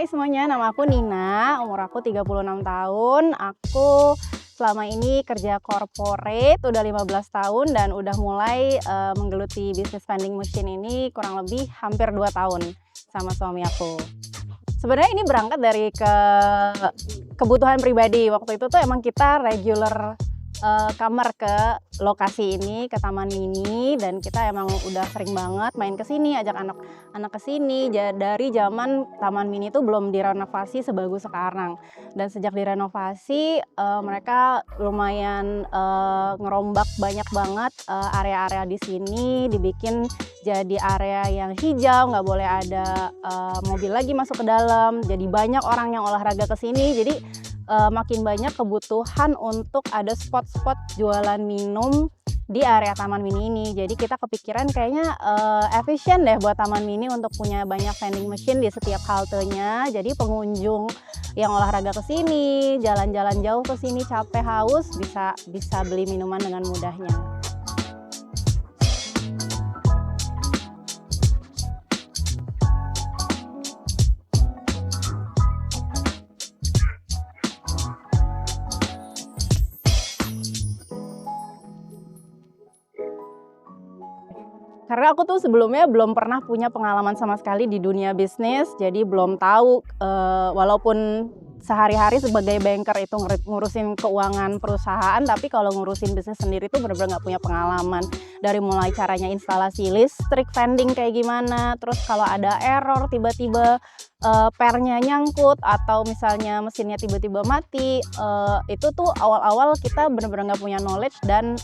Hai semuanya, nama aku Nina, umur aku 36 tahun. Aku selama ini kerja corporate udah 15 tahun dan udah mulai menggeluti bisnis vending machine ini kurang lebih hampir 2 tahun sama suami aku. Sebenarnya ini berangkat dari kebutuhan pribadi. Waktu itu tuh emang kita regular kamar ke lokasi ini, ke Taman Mini, dan kita emang udah sering banget main ke sini, ajak anak-anak ke sini. Dari zaman Taman Mini itu belum direnovasi sebagus sekarang. Dan sejak direnovasi, mereka lumayan ngerombak banyak banget area-area di sini, dibikin jadi area yang hijau, nggak boleh ada mobil lagi masuk ke dalam. Jadi banyak orang yang olahraga ke sini. Jadi makin banyak kebutuhan untuk ada spot-spot jualan minum di area Taman Mini ini. Jadi kita kepikiran kayaknya efisien deh buat Taman Mini untuk punya banyak vending machine di setiap haltenya. Jadi pengunjung yang olahraga ke sini, jalan-jalan jauh ke sini, capek haus, bisa beli minuman dengan mudahnya. Karena aku tuh sebelumnya belum pernah punya pengalaman sama sekali di dunia bisnis, jadi belum tahu, walaupun sehari-hari sebagai banker itu ngurusin keuangan perusahaan, tapi kalau ngurusin bisnis sendiri tuh bener-bener nggak punya pengalaman. Dari mulai caranya instalasi listrik, vending kayak gimana, terus kalau ada error tiba-tiba pernya nyangkut atau misalnya mesinnya tiba-tiba mati, itu tuh awal-awal kita bener-bener nggak punya knowledge dan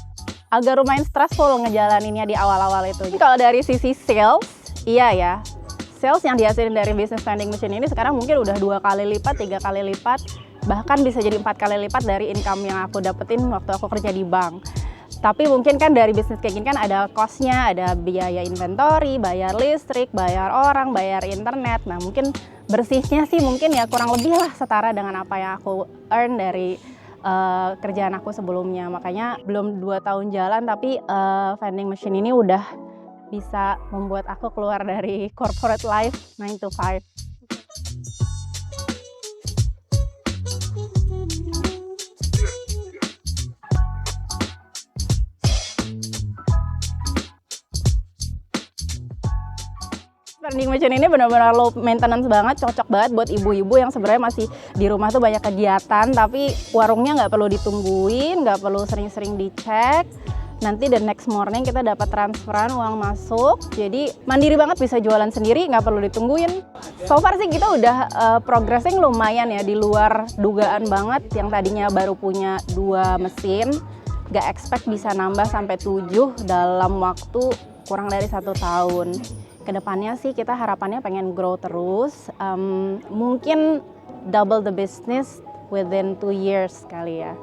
agak lumayan stressful ngejalaninnya di awal-awal itu. Kalau dari sisi sales, iya ya, sales yang dihasilin dari bisnis vending machine ini sekarang mungkin udah 2 kali lipat, 3 kali lipat, bahkan bisa jadi 4 kali lipat dari income yang aku dapetin waktu aku kerja di bank. Tapi mungkin kan dari bisnis kayak gini kan ada cost-nya, ada biaya inventory, bayar listrik, bayar orang, bayar internet. Nah mungkin bersihnya sih mungkin ya kurang lebih lah setara dengan apa yang aku earn dari kerjaan aku sebelumnya. Makanya belum 2 tahun jalan tapi vending machine ini udah bisa membuat aku keluar dari corporate life 9 to 5. Vending machine ini benar-benar low maintenance banget, cocok banget buat ibu-ibu yang sebenarnya masih di rumah tuh banyak kegiatan, tapi warungnya nggak perlu ditungguin, nggak perlu sering-sering dicek. Nanti the next morning kita dapat transferan uang masuk, jadi mandiri banget, bisa jualan sendiri, nggak perlu ditungguin. So far sih kita udah progressing lumayan ya, di luar dugaan banget. Yang tadinya baru punya 2 mesin, nggak expect bisa nambah sampai 7 dalam waktu kurang dari 1 tahun. Kedepannya sih kita harapannya pengen grow terus, mungkin double the business within 2 years kali ya.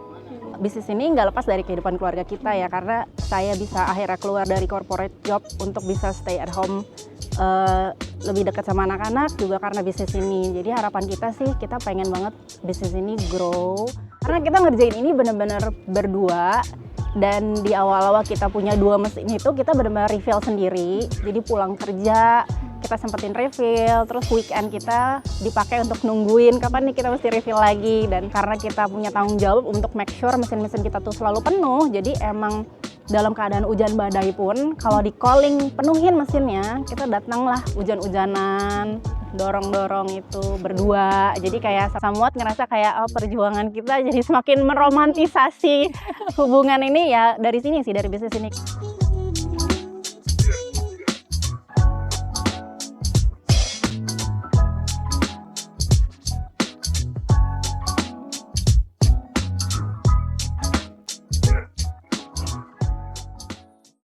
Bisnis ini nggak lepas dari kehidupan keluarga kita ya, karena saya bisa akhirnya keluar dari corporate job untuk bisa stay at home, lebih dekat sama anak-anak juga karena bisnis ini. Jadi harapan kita sih kita pengen banget bisnis ini grow, karena kita ngerjain ini bener-bener berdua. Dan di awal-awal kita punya 2 mesin itu kita benar-benar refill sendiri. Jadi pulang kerja kita sempetin refill, terus weekend kita dipakai untuk nungguin kapan nih kita mesti refill lagi. Dan karena kita punya tanggung jawab untuk make sure mesin-mesin kita tuh selalu penuh, jadi emang dalam keadaan hujan badai pun kalau di calling penuhin mesinnya, kita datang lah hujan-hujanan, dorong-dorong itu berdua. Jadi kayak somewhat ngerasa kayak perjuangan kita jadi semakin meromantisasi hubungan ini ya dari sini sih, dari bisnis ini.